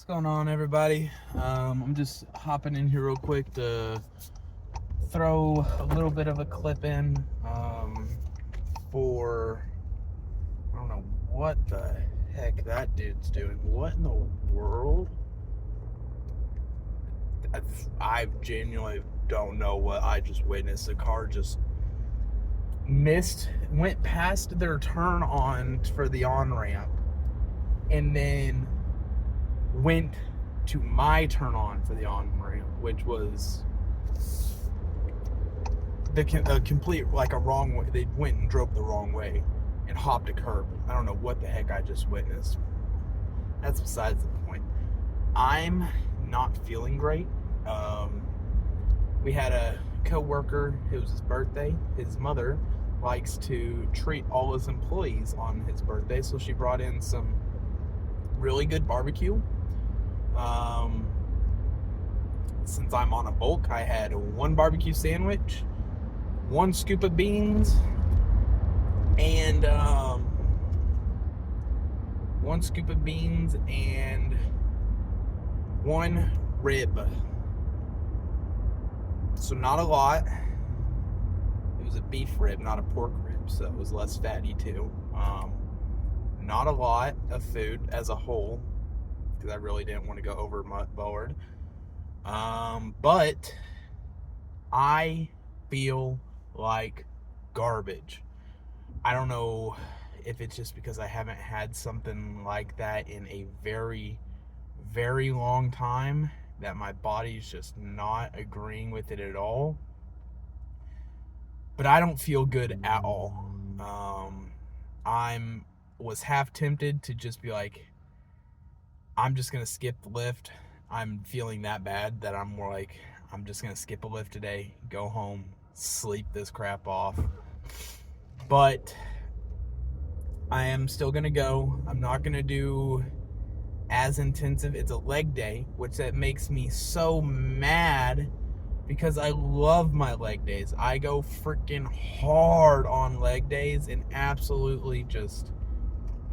What's going on, everybody? I'm just hopping in here real quick to throw a little bit of a clip in for, I don't know what the heck that dude's doing. What in the world? I genuinely don't know what I just witnessed. The car just went past their turn on for the on-ramp, and then went to my turn on for the on-ramp, which was a complete, like, a wrong way. They went and drove the wrong way and hopped a curb. I don't know what the heck I just witnessed. That's besides the point. I'm not feeling great. We had a co-worker, it was his birthday. His mother likes to treat all his employees on his birthday, so she brought in some really good barbecue. Since I'm on a bulk, I had one barbecue sandwich, one scoop of beans, and one rib. So not a lot. It was a beef rib, not a pork rib, so it was less fatty too. Not a lot of food as a whole, because I really didn't want to go overboard. But I feel like garbage. I don't know if it's just because I haven't had something like that in a very, very long time, that my body's just not agreeing with it at all. But I don't feel good at all. Was half tempted to just be like, I'm just gonna skip the lift. I'm feeling that bad that I'm more like, I'm just gonna skip a lift today, go home, sleep this crap off. But I am still gonna go. I'm not gonna do as intensive. It's a leg day, which that makes me so mad, because I love my leg days. I go freaking hard on leg days and absolutely just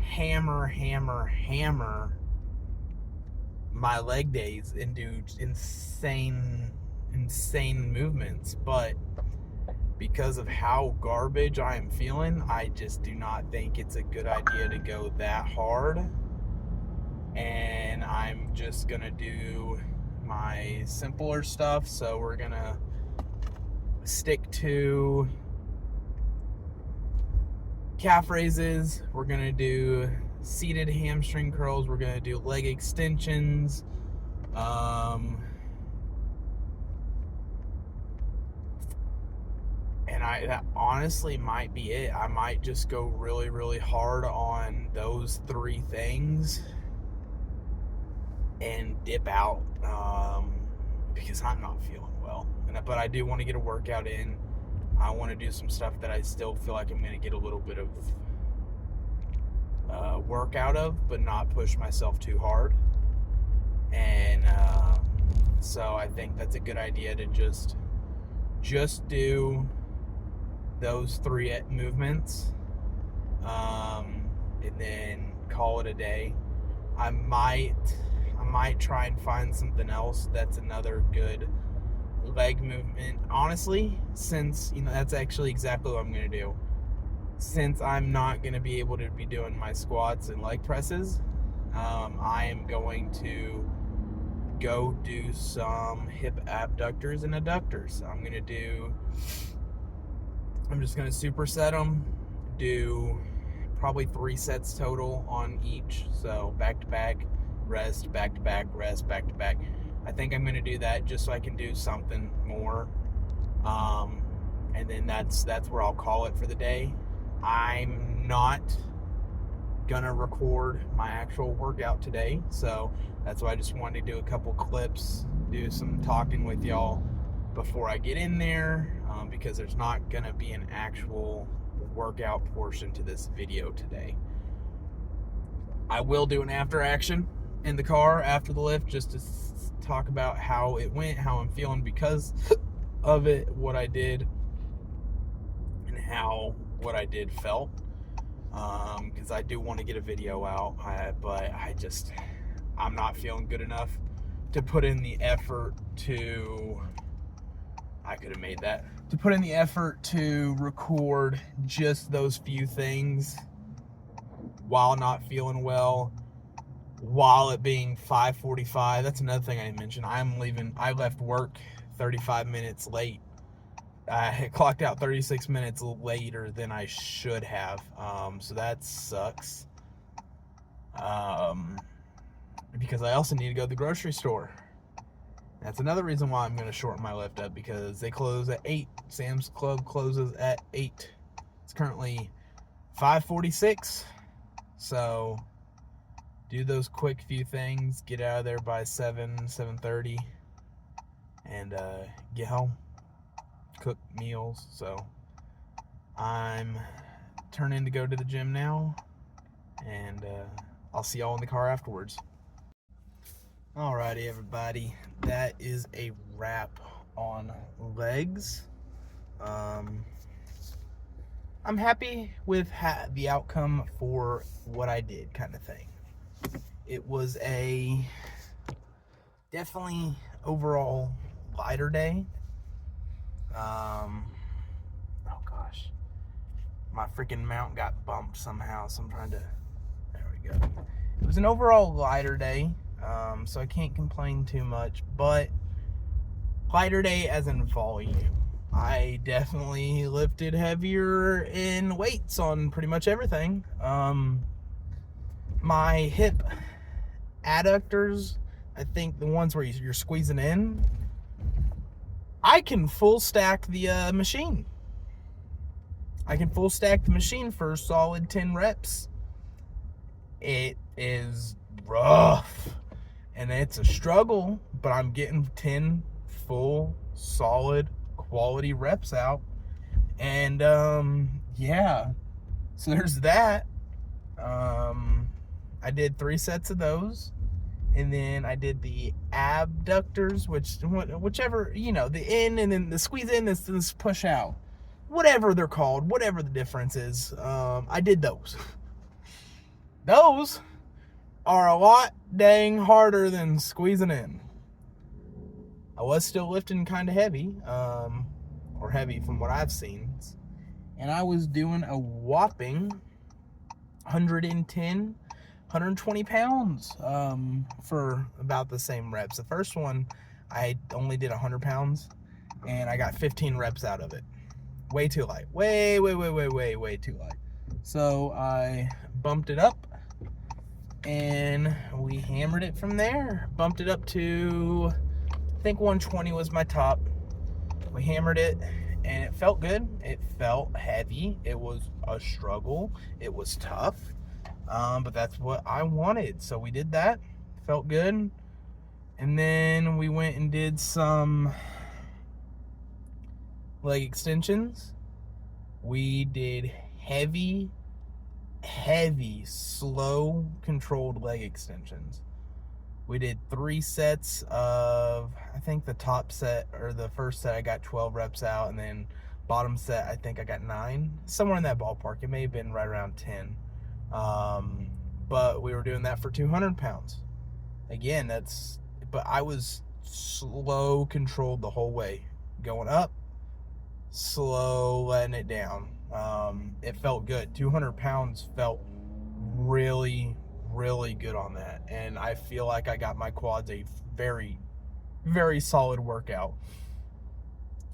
hammer my leg days and do insane movements. But because of how garbage I am feeling, I just do not think it's a good idea to go that hard. And I'm just gonna do my simpler stuff. So we're gonna stick to calf raises, we're gonna do seated hamstring curls, we're gonna do leg extensions, and that honestly might be it. I might just go really, really hard on those three things and dip out, because I'm not feeling well. But I do want to get a workout in. I want to do some stuff that I still feel like I'm going to get a little bit of work out of, but not push myself too hard. And so I think that's a good idea to just do those three movements, and then call it a day. I might try and find something else that's another good leg movement, honestly, since that's actually exactly what I'm going to do. Since I'm not going to be able to be doing my squats and leg presses, I am going to go do some hip abductors and adductors. I'm just going to superset them, do probably 3 sets total on each. So back to back, rest, back to back, rest, back to back. I think I'm going to do that just so I can do something more. And then that's where I'll call it for the day. I'm not going to record my actual workout today. So that's why I just wanted to do a couple clips, do some talking with y'all before I get in there, because there's not going to be an actual workout portion to this video today. I will do an after action in the car after the lift, just to talk about how it went, how I'm feeling because of it, what I did, and how what I did felt. Because I do want to get a video out, but I'm not feeling good enough to put in the effort to, I could have made that, to put in the effort to record just those few things while not feeling well, while it being 5:45. That's another thing I didn't mention. I left work 35 minutes late. I had clocked out 36 minutes later than I should have. So that sucks. Because I also need to go to the grocery store. That's another reason why I'm going to shorten my lift up, because they close at 8. Sam's Club closes at 8. It's currently 5:46. So do those quick few things, get out of there by 7:30, and get home, cook meals. So I'm turning to go to the gym now, and I'll see y'all in the car afterwards. Alrighty, everybody, that is a wrap on legs. I'm happy with the outcome for what I did, kind of thing. It was a definitely overall lighter day. Oh gosh, my freaking mount got bumped somehow, so I'm trying to, there we go. It was an overall lighter day, so I can't complain too much, but lighter day as in volume. I definitely lifted heavier in weights on pretty much everything. My hip adductors, I think the ones where you're squeezing in, I can full stack the machine. I can full stack the machine for a solid 10 reps. It is rough and it's a struggle, but I'm getting 10 full solid quality reps out. And yeah, so there's that. I did 3 sets of those, and then I did the abductors, whichever, you know, the in and then the squeeze in, this push out, whatever they're called, whatever the difference is. I did those. Those are a lot dang harder than squeezing in. I was still lifting kind of heavy, or heavy from what I've seen, and I was doing a whopping 110, 120 pounds for about the same reps. The first one, I only did 100 pounds, and I got 15 reps out of it. Way too light. Way too light. So I bumped it up, and we hammered it from there. Bumped it up to, I think 120 was my top. We hammered it, and it felt good. It felt heavy. It was a struggle. It was tough, but that's what I wanted. So we did that. Felt good. And then we went and did some leg extensions. We did heavy, slow, controlled leg extensions. We did 3 sets of, I think the top set, or the first set, I got 12 reps out, and then bottom set, I think I got 9. Somewhere in that ballpark. It may have been right around 10. But we were doing that for 200 pounds. Again, but I was slow controlled the whole way. Going up, slow, letting it down. It felt good. 200 pounds felt really good on that, and I feel like I got my quads a very solid workout,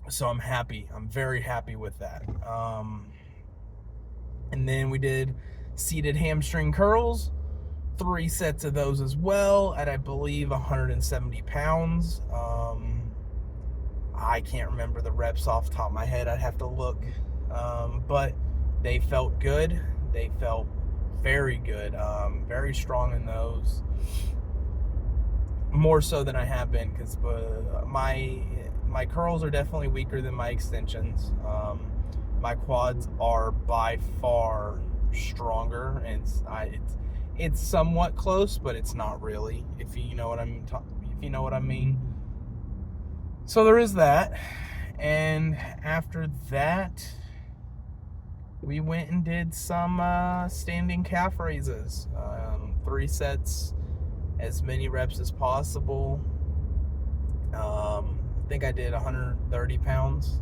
so I'm happy. I'm very happy with that. And then we did seated hamstring curls, 3 sets of those as well, at I believe 170 pounds. I can't remember the reps off the top of my head. I'd have to look, but they felt good. They felt very good. Very strong in those, more so than I have been, because my curls are definitely weaker than my extensions. My quads are by far stronger, and it's somewhat close, but it's not really, if you know what I mean. If you know what I mean. So there is that, and after that, we went and did some standing calf raises, 3 sets as many reps as possible. I think I did 130 pounds.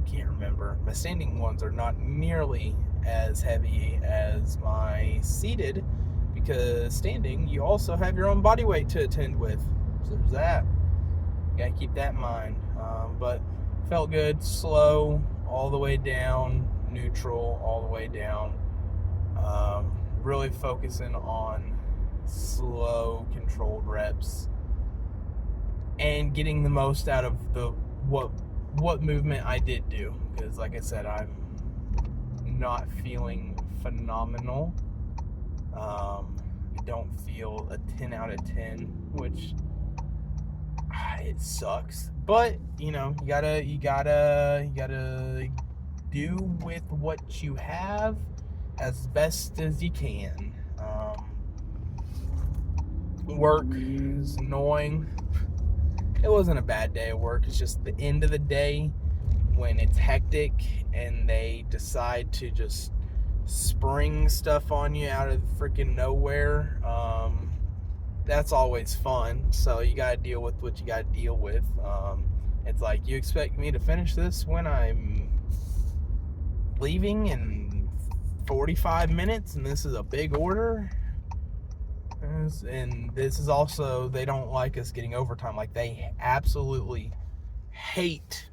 Can't remember. My standing ones are not nearly as heavy as my seated, because standing you also have your own body weight to attend with. So there's that. You gotta keep that in mind. But felt good, slow all the way down, neutral all the way down. Really focusing on slow, controlled reps and getting the most out of the what movement I did do. Because like I said, I'm not feeling phenomenal. I don't feel a 10 out of 10, which it sucks. But you know, you gotta do with what you have as best as you can. Work is annoying. It wasn't a bad day at work. It's just the end of the day when it's hectic and they decide to just spring stuff on you out of freaking nowhere. That's always fun. So you got to deal with what you got to deal with. It's like, you expect me to finish this when I'm leaving in 45 minutes and this is a big order? And this is also, they don't like us getting overtime. Like, they absolutely hate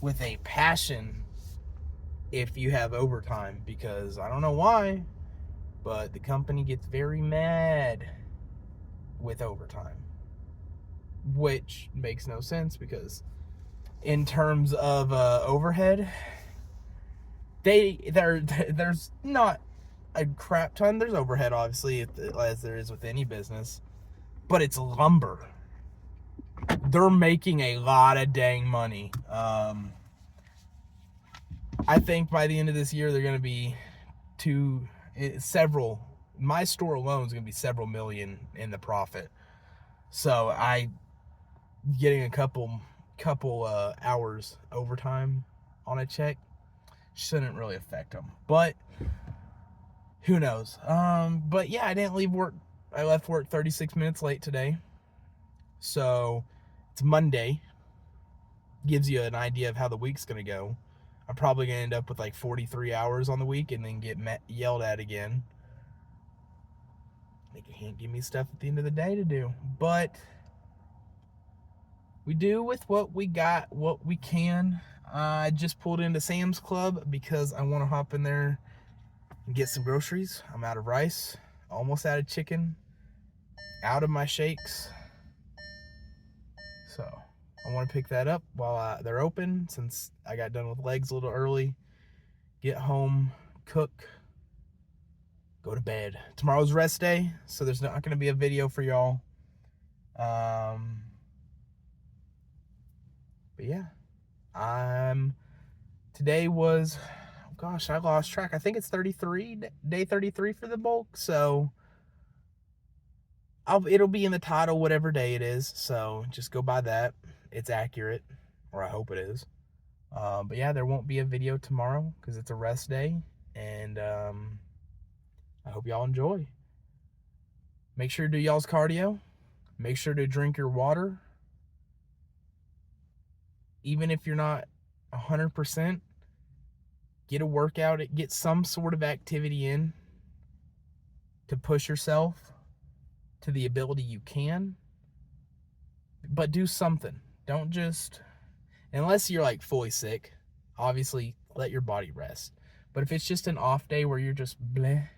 with a passion if you have overtime, because I don't know why, but the company gets very mad with overtime, which makes no sense, because in terms of overhead, there's not a crap ton. There's overhead, obviously, as there is with any business, but it's lumber. They're making a lot of dang money. I think by the end of this year, they're going to be my store alone is going to be several million in the profit. So getting a couple hours overtime on a check shouldn't really affect them, but who knows? But yeah, I didn't leave work. I left work 36 minutes late today. So it's Monday. Gives you an idea of how the week's going to go. I'm probably going to end up with like 43 hours on the week and then get yelled at again. They can't give me stuff at the end of the day to do. But we do with what we got, what we can. I just pulled into Sam's Club because I want to hop in there and get some groceries. I'm out of rice, almost out of chicken, out of my shakes. So I want to pick that up while they're open, since I got done with legs a little early. Get home, cook, go to bed. Tomorrow's rest day, so there's not going to be a video for y'all. But yeah, today was, oh gosh, I lost track. I think it's day 33 for the bulk. So it'll be in the title whatever day it is. So just go by that. It's accurate, or I hope it is. But yeah, there won't be a video tomorrow because it's a rest day, and I hope y'all enjoy. Make sure to do y'all's cardio. Make sure to drink your water. Even if you're not 100%, get a workout, get some sort of activity in to push yourself to the ability you can. But do something. Don't just, unless you're like fully sick, obviously let your body rest. But if it's just an off day where you're just bleh,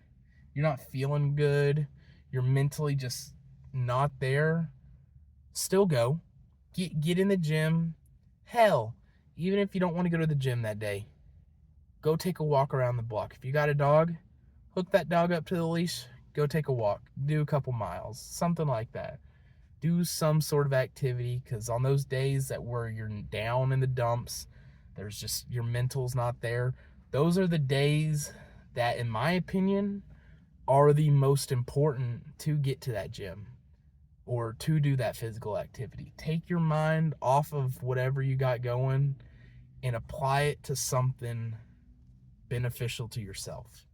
you're not feeling good, you're mentally just not there, still go. Get in the gym. Hell, even if you don't want to go to the gym that day, go take a walk around the block. If you got a dog, hook that dog up to the leash, go take a walk, do a couple miles, something like that. Do some sort of activity, because on those days where you're down in the dumps, there's just, your mental's not there, those are the days that, in my opinion, are the most important to get to that gym or to do that physical activity. Take your mind off of whatever you got going and apply it to something beneficial to yourself.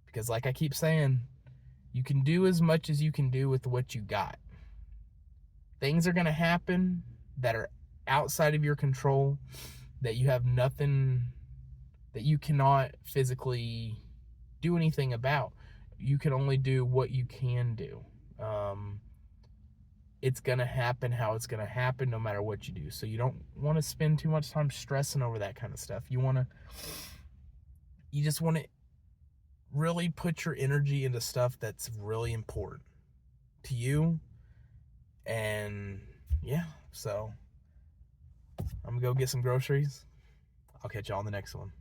Because like I keep saying, You can do as much as you can do with what you got. Things are going to happen that are outside of your control, that you have nothing, that you cannot physically do anything about. You can only do what you can do. It's going to happen how it's going to happen no matter what you do. So you don't want to spend too much time stressing over that kind of stuff. You just want to really put your energy into stuff that's really important to you. And yeah, so I'm gonna go get some groceries. I'll catch y'all on the next one.